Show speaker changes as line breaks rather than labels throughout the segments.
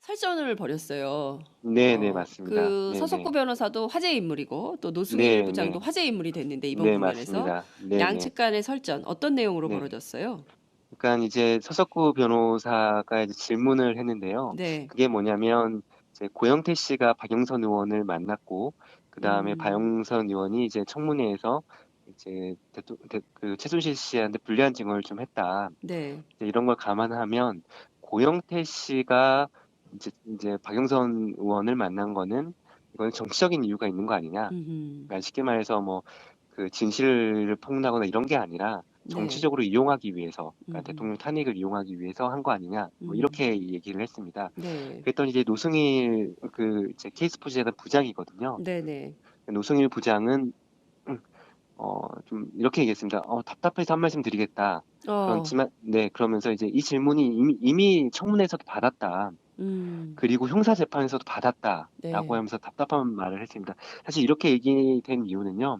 설전을 벌였어요.
네네, 맞습니다.
그 서석구
네네.
변호사도 화제의 인물이고 또 노승일 부장도
네네.
화제의 인물이 됐는데 이번
네,
국면에서
맞습니다. 네네.
양측 간의 설전 어떤 내용으로
네.
벌어졌어요?
그러니까 이제 서석구 변호사가 이제 질문을 했는데요.
네.
그게 뭐냐면 이제 고영태 씨가 박영선 의원을 만났고 그 다음에
음.
박영선 의원이 이제 청문회에서 이제 그 최순실 씨한테 불리한 증언을 좀 했다.
네.
이제 이런 걸 감안하면 고영태 씨가 이제 박영선 의원을 만난 거는 이건 정치적인 이유가 있는 거 아니냐.
음음.
그러니까 쉽게 말해서 뭐 그 진실을 폭로하거나 이런 게 아니라
네.
정치적으로 이용하기 위해서, 그러니까
음음.
대통령 탄핵을 이용하기 위해서 한 거 아니냐, 뭐
음.
이렇게 얘기를 했습니다.
네.
그랬더니 이제 노승일 그 이제 케이스포지에서 부장이거든요.
네네.
노승일 부장은 좀 이렇게 얘기했습니다. 답답해서 한 말씀 드리겠다.
어.
그렇지만 네, 그러면서 이제 이 질문이 이미 청문회에서도 받았다.
음.
그리고 형사재판에서도 받았다라고
네.
하면서 답답한 말을 했습니다. 사실 이렇게 얘기된 이유는요.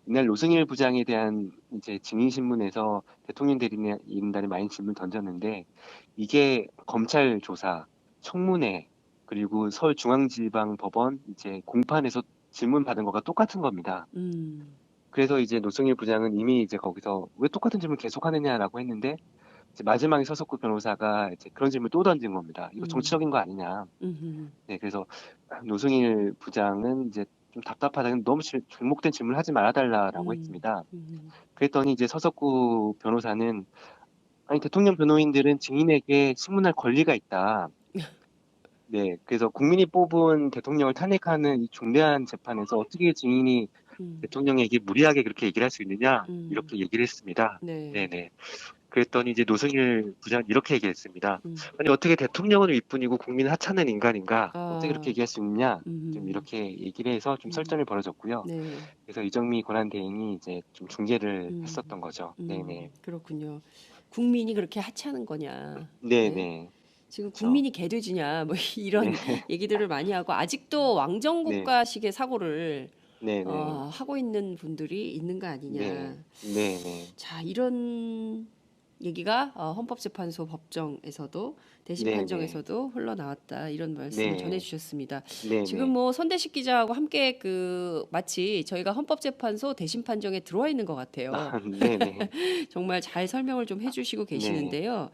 이날 노승일 부장에 대한 이제 증인신문에서 대통령 대리인단이 많이 질문 던졌는데 이게 검찰 조사, 청문회, 그리고 서울중앙지방법원 이제 공판에서 질문 받은 거가 똑같은 겁니다.
음.
그래서 이제 노승일 부장은 이미 이제 거기서 왜 똑같은 질문 계속 하느냐라고 했는데 이제 마지막에 서석구 변호사가 이제 그런 질문 또 던진 겁니다. 이거
음.
정치적인 거 아니냐.
음음.
네, 그래서 노승일 부장은 이제 좀 답답하다. 너무 중복된 질문을 하지 말아달라라고
음.
했습니다.
음.
그랬더니 이제 서석구 변호사는 아니 대통령 변호인들은 증인에게 신문할 권리가 있다. 네, 그래서 국민이 뽑은 대통령을 탄핵하는 이 중대한 재판에서 어떻게 증인이
음.
대통령에게 무리하게 그렇게 얘기를 할 수 있느냐
음.
이렇게 얘기를 했습니다.
네.
네네. 그랬더니 이제 노승일 부장 이렇게 얘기했습니다.
음.
아니 어떻게 대통령은 윗분이고 국민을 하찮은 인간인가? 어떻게 그렇게
아.
얘기할 수 있느냐? 좀
음.
이렇게 얘기를 해서 좀
음.
설전이 벌어졌고요.
네.
그래서 이정미 권한대행이 이제 좀 중재를
음.
했었던 거죠. 네네.
그렇군요. 국민이 그렇게 하찮은 거냐. 네.
네네.
지금
그쵸.
국민이 개돼지냐 뭐
네.
이런 얘기들을 많이 하고 아직도
네.
왕정국가식의 sa고를
네네.
하고 있는 분들이 있는 거
네.
아니냐.
네네.
자, 이런 얘기가 헌법재판소 법정에서도 대심
네네.
판정에서도 흘러나왔다. 이런 말씀을 전해
네.
주셨습니다. 지금
네네.
뭐 선대식 기자하고 함께 그 마치 저희가 헌법재판소 대심 판정에 들어와 있는 것 같아요.
네네.
정말 잘 설명을 좀 해주시고
네.
계시는데요.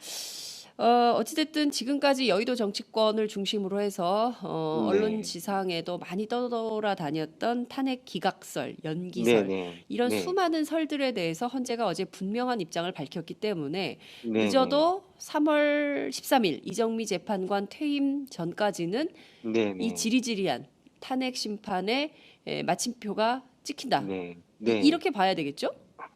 어찌됐든 지금까지 여의도 정치권을 중심으로 해서 언론
네.
지상에도 많이 떠돌아다녔던 탄핵 기각설, 연기설
네네.
이런
네.
수많은 설들에 대해서 헌재가 어제 분명한 입장을 밝혔기 때문에
네네.
늦어도 3월 13일 이정미 재판관 퇴임 전까지는 이
네네.
지리지리한 탄핵 심판의 마침표가 찍힌다.
네. 네.
이렇게 봐야 되겠죠?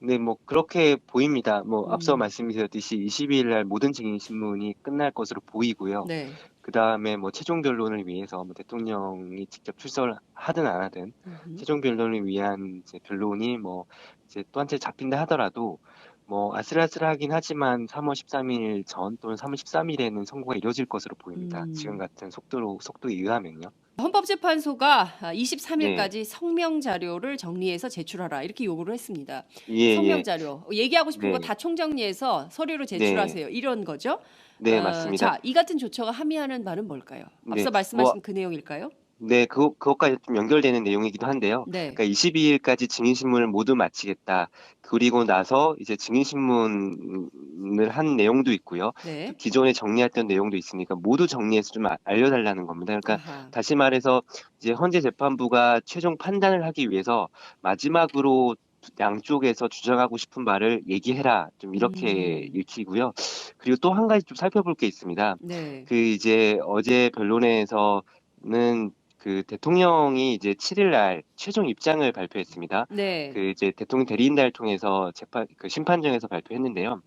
네, 뭐 그렇게 보입니다. 뭐 앞서
음,
말씀드렸듯이 22일 날 모든 증인 신문이 끝날 것으로 보이고요.
네.
그 다음에 뭐 최종 변론을 위해서 뭐 대통령이 직접 출석을 하든 안 하든
음흠.
최종 변론을 위한 이제 변론이 뭐 이제 또 한 차례 잡힌다 하더라도 뭐 아슬아슬하긴 하지만 3월 13일 전 또는 3월 13일에는 선고가 이루어질 것으로 보입니다. 지금
음.
같은 속도에 의하면요.
헌법재판소가
네,
23일까지 성명 자료를 정리해서 제출하라 이렇게 요구를 했습니다.
예,
성명
예,
자료 얘기하고 싶은 거
네,
다 총정리해서 서류로
네,
제출하세요. 이런 거죠.
네, 맞습니다.
자, 이 같은 조처가 함의하는 바는 뭘까요?
네,
앞서
뭐
말씀하신 그 내용일까요?
네, 그것까지 좀 연결되는 내용이기도 한데요.
네.
그러니까 22일까지 증인신문을 모두 마치겠다. 그리고 나서 이제 증인신문을 한 내용도 있고요. 또
네.
기존에 정리했던 내용도 있으니까 모두 정리해서 좀 알려달라는 겁니다. 그러니까
아하.
다시 말해서 이제 헌재 재판부가 최종 판단을 하기 위해서 마지막으로 양쪽에서 주장하고 싶은 말을 얘기해라. 좀 이렇게
음.
읽히고요. 그리고 또 한 가지 좀 살펴볼 게 있습니다.
네.
그 이제 어제 변론에서는 그 대통령이 이제 7일 날 최종 입장을 발표했습니다. 그
네.
이제 대통령 대리인단을 통해서 그 심판정에서 발표했는데요.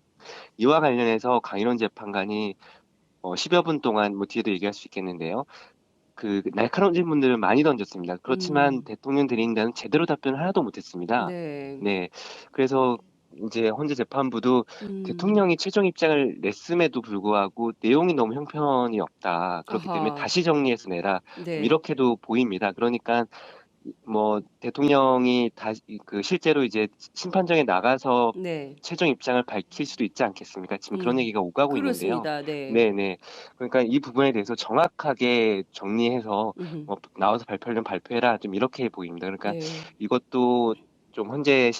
이와 관련해서 강인원 재판관이 10여 분 동안 뭐 뒤에도 얘기할 수 있겠는데요. 그 날카로운 질문들을 많이 던졌습니다. 그렇지만
음.
대통령 대리인단은 제대로 답변을 하나도 못했습니다.
네.
네, 그래서 이제 헌재 재판부도
음.
대통령이 최종 입장을 냈음에도 불구하고 내용이 너무 형편이 없다. 그렇기 때문에
아하.
다시 정리해서 내라. 좀
네.
이렇게도 보입니다. 그러니까 뭐 대통령이 실제로 이제 심판정에 나가서
네.
최종 입장을 밝힐 수도 있지 않겠습니까? 지금 그런 얘기가 오가고 있는데요.
그렇습니다. 네.
네네. 그러니까 이 부분에 대해서 정확하게 정리해서
음흠.
나와서 발표하려면 발표해라. 좀 이렇게 보입니다. 그러니까
네.
이것도 좀 현재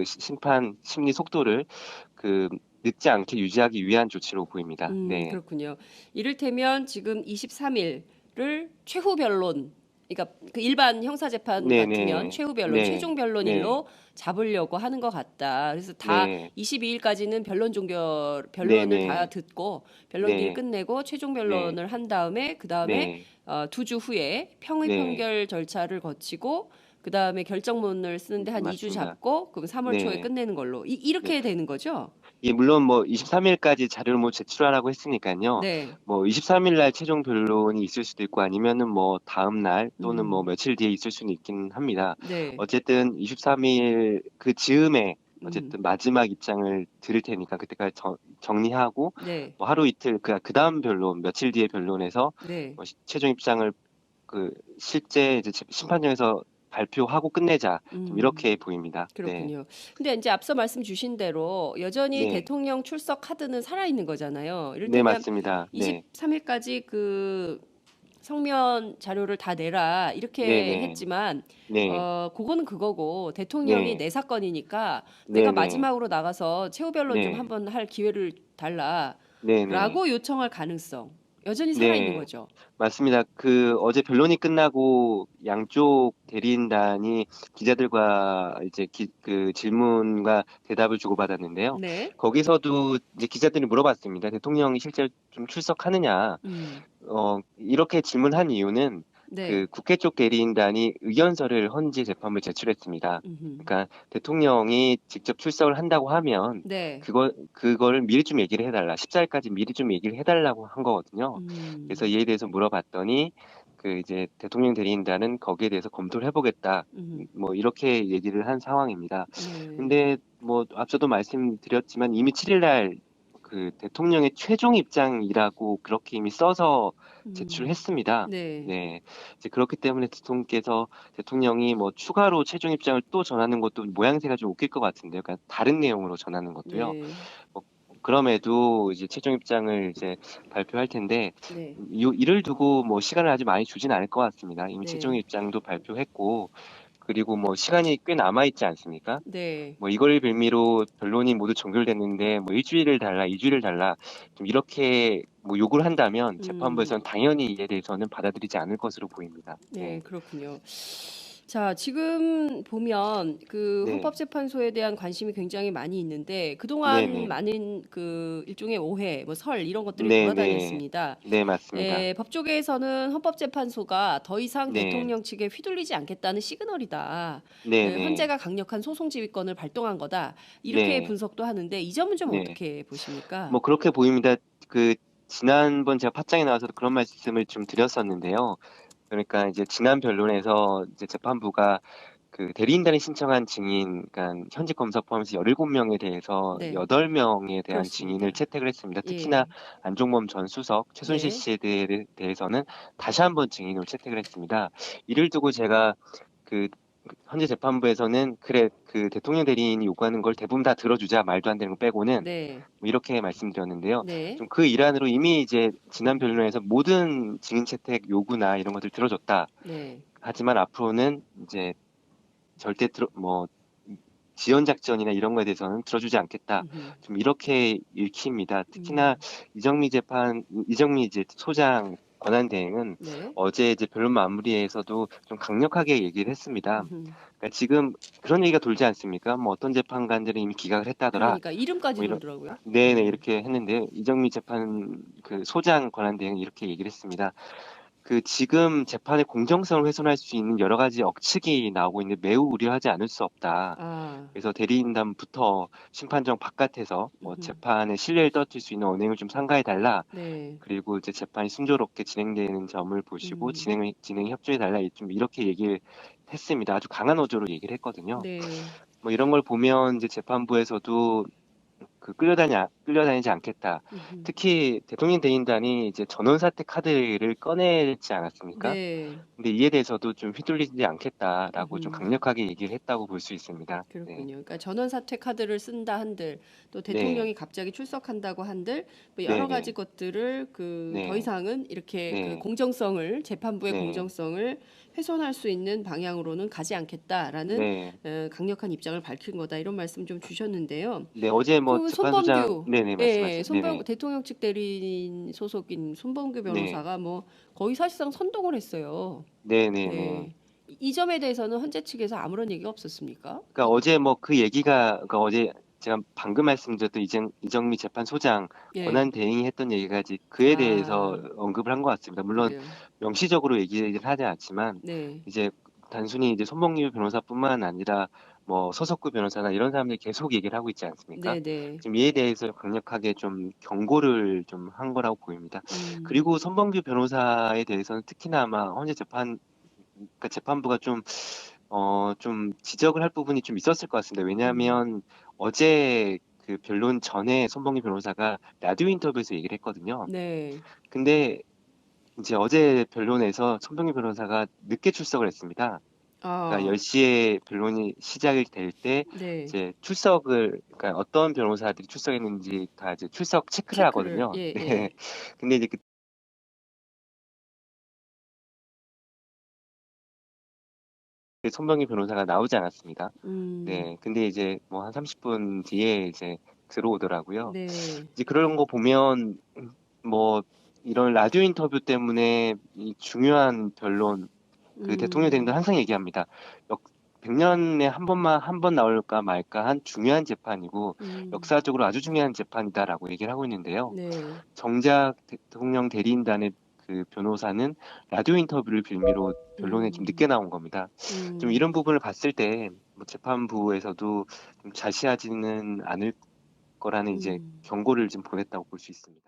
심판 심리 속도를 그 늦지 않게 유지하기 위한 조치로 보입니다. 네.
그렇군요. 이를테면 지금 23일을 최후 변론, 그러니까 그 일반 형사재판 같으면
네네.
최후 변론,
네.
최종
네.
변론일로 잡으려고 하는 것 같다. 그래서 다
네.
22일까지는 변론을 다
네네.
듣고 변론기를
네.
끝내고 최종
네.
변론을 한 다음에 그 다음에
네.
2주 후에 평의
네.
판결 절차를 거치고 그 다음에 결정문을 쓰는데 한 2주
맞습니다.
잡고 그럼 3월 초에
네.
끝내는 걸로
네.
이렇게 되는 거죠?
예, 물론 뭐 23일까지 자료를 뭐 제출하라고 했으니까요.
네.
뭐 23일 날 최종 변론이 있을 수도 있고 아니면은 뭐 다음 날 또는 뭐
음.
며칠 뒤에 있을 수는 있긴 합니다.
네.
어쨌든 23일 그 즈음에
음.
어쨌든 마지막 입장을 들을 테니까 그때까지 정리하고
네.
뭐 하루 이틀 그 다음 변론 며칠 뒤에 변론에서
네.
최종 입장을 실제 이제 심판정에서 발표하고 끝내자. 좀
음.
이렇게 보입니다. 네.
그렇군요. 근데 이제 앞서 말씀 주신 대로 여전히
네.
대통령 출석 카드는 살아있는 거잖아요.
네,
이를테면
맞습니다. 네.
23일까지 그 성면 자료를 다 내라 이렇게
네네.
했지만
네.
그거는 그거고 대통령이
네.
내 사건이니까 내가
네네.
마지막으로 나가서 최후 변론 좀
네.
한번 할 기회를
네네.
달라라고 요청할 가능성 여전히 살아있는
네.
거죠.
맞습니다. 어제 변론이 끝나고 양쪽 대리인단이 기자들과 이제 질문과 대답을 주고받았는데요.
네.
거기서도 이제 기자들이 물어봤습니다. 대통령이 실제로 좀 출석하느냐.
음.
이렇게 질문한 이유는
네.
국회 쪽 대리인단이 의견서를 헌재 재판부에 제출했습니다.
음흠.
그러니까 대통령이 직접 출석을 한다고 하면
네.
그거를 미리 좀 얘기를 해달라. 14일까지 미리 좀 얘기를 해달라고 한 거거든요. 그래서
음.
이에 대해서 물어봤더니 이제 대통령 대리인단은 거기에 대해서 검토를 해보겠다.
음.
뭐 이렇게 얘기를 한 상황입니다.
네.
근데 뭐 앞서도 말씀드렸지만 이미 7일 날 대통령의 최종 입장이라고 그렇게 이미 써서
음.
제출했습니다.
네.
네. 이제 그렇기 때문에 대통령이 뭐 추가로 최종 입장을 또 전하는 것도 모양새가 좀 웃길 것 같은데요. 그러니까 다른 내용으로 전하는 것도요.
네.
뭐 그럼에도 이제 최종 입장을 이제 발표할 텐데
네.
이를 두고 뭐 시간을 아주 많이 주진 않을 것 같습니다. 이미 최종
네.
입장도 발표했고 그리고 뭐 시간이 꽤 남아 있지 않습니까?
네.
뭐 이걸 빌미로 변론이 모두 종결됐는데 뭐 일주일을 달라, 이주일을 달라 좀 이렇게 뭐 요구를 한다면
음.
재판부에서는 당연히 이에 대해서는 받아들이지 않을 것으로 보입니다.
네,
네,
그렇군요. 자, 지금 보면 그
네,
헌법재판소에 대한 관심이 굉장히 많이 있는데
네,
그동안
네,
많은 그 일종의 오해, 뭐 설 이런 것들이
네, 네,
돌아다녔습니다.
네, 맞습니다.
법조계에서는 헌법재판소가 더 이상
네,
대통령 측에 휘둘리지 않겠다는 시그널이다.
네, 네,
헌재가 강력한 소송지휘권을 발동한 거다. 이렇게
네,
분석도 하는데 이 점은 좀
네.
어떻게 보십니까?
뭐 그렇게 보입니다. 지난번 제가 팟짱에 나와서 그런 말씀을 좀 드렸었는데요. 그러니까 이제 지난 변론에서 이제 재판부가 대리인단이 신청한 증인, 그러니까 현직 검사 포함해서 17명에 대해서
네,
8명에 대한 증인을
그렇습니다.
채택을 했습니다. 특히나
예,
안종범 전 수석, 최순실
네,
씨에 대해서는 다시 한번 증인을 채택을 했습니다. 이를 두고 제가 그 현재 재판부에서는 그래 대통령 대리인이 요구하는 걸 대부분 다 들어주자 말도 안 되는 거 빼고는
네,
뭐 이렇게 말씀드렸는데요.
네,
좀 그 일환으로 이미 이제 지난 변론에서 모든 증인 채택 요구나 이런 것들 들어줬다.
네.
하지만 앞으로는 이제 절대 지연 작전이나 이런 거에 대해서는 들어주지 않겠다.
음흠.
좀 이렇게 읽힙니다. 특히나
음.
이정미 이제 소장 권한 대행은
네.
어제 이제 변론 마무리에서도 좀 강력하게 얘기를 했습니다.
음흠.
그러니까 지금 그런 얘기가 돌지 않습니까? 뭐 어떤 재판관들은 이미 기각을 했다더라.
그러니까 이름까지
뭐 이런
돌더라고요.
네네
음.
이렇게 했는데 이정미 재판 소장 권한 대행은 이렇게 얘기를 했습니다. 지금 재판의 공정성을 훼손할 수 있는 여러 가지 억측이 나오고 있는데 매우 우려하지 않을 수 없다.
아.
그래서 대리인단부터 심판정 바깥에서 뭐
음흠.
재판의 신뢰를 떨칠 수 있는 언행을 좀 삼가해 달라.
네.
그리고 이제 재판이 순조롭게 진행되는 점을 보시고
음.
진행 협조해 달라. 좀 이렇게 얘기를 했습니다. 아주 강한 어조로 얘기를 했거든요.
네.
뭐 이런 걸 보면 이제 재판부에서도 끌려다니지 않겠다.
음흠.
특히 대통령 대행단이 이제 전원 사퇴 카드를 꺼내지 않았습니까?
네.
근데 이에 대해서도 좀 휘둘리지 않겠다라고 좀
음흠.
강력하게 얘기를 했다고 볼 수 있습니다. 네,
그렇군요. 그러니까 전원 사퇴 카드를 쓴다 한들 또
네,
대통령이 갑자기 출석한다고 한들 뭐
네,
여러
네,
가지 것들을 그 더
네,
이상은 이렇게 그
네,
공정성을 재판부의
네,
공정성을 훼손할 수 있는 방향으로는 가지 않겠다라는
네,
강력한 입장을 밝힌 거다 이런 말씀 좀 주셨는데요.
네. 어제 뭐
그
재판소장,
손범규
네네,
예,
말씀하세요. 네네,
대통령 측 대리인 소속인 손범규
네,
변호사가 뭐 거의 사실상 선동을 했어요.
네네네.
네. 이 점에 대해서는 헌재 측에서 아무런 얘기가 없었습니까?
그러니까 어제 뭐 그 얘기가, 그러니까 어제 제가 방금 말씀드렸던 이정미 재판소장
예.
권한 대행이 했던 얘기가 이제 그에 대해서
아,
언급을 한 것 같습니다. 물론
그래요.
명시적으로 얘기를 하지 않지만
네.
이제 단순히 이제 손봉규 변호사뿐만 아니라 뭐 서석구 변호사나 이런 사람들이 계속 얘기를 하고 있지 않습니까?
네네.
지금 이에 대해서 강력하게 좀 경고를 좀 한 거라고 보입니다.
음,
그리고 손봉규 변호사에 대해서는 특히나 아마 헌재 그러니까 재판부가 좀 지적을 할 부분이 좀 있었을 것 같습니다.
음,
왜냐하면 어제 그 변론 전에 손봉규 변호사가 라디오 인터뷰에서 얘기를 했거든요.
네.
근데 이제 어제 변론에서 손봉규 변호사가 늦게 출석을 했습니다. 그러니까
아,
10시에 변론이 시작이 될 때
네.
이제 그러니까 어떤 변호사들이 출석했는지 다 이제 출석 체크를
체크를,
하거든요.
예,
네.
예.
근데 이제 그 손봉규 변호사가 나오지 않았습니다.
음,
네. 근데 이제 뭐 한 30분 뒤에 이제 들어오더라고요.
네.
이제 그런 거 보면 뭐 이런 라디오 인터뷰 때문에 이 중요한 변론 그 대통령 되는 건
음,
항상 얘기합니다. 100년에 한 번 나올까 말까 한 중요한 재판이고
음,
역사적으로 아주 중요한 재판이다라고 얘기를 하고 있는데요.
네.
정작 대통령 대리인단의 그 변호사는 라디오 인터뷰를 빌미로 변론에 좀 늦게
음,
나온 겁니다. 좀
음.
이런 부분을 봤을 때 뭐 재판부에서도 좀 자시하지는 않을 거라는 이제
음.
경고를 좀 보냈다고 볼 수 있습니다.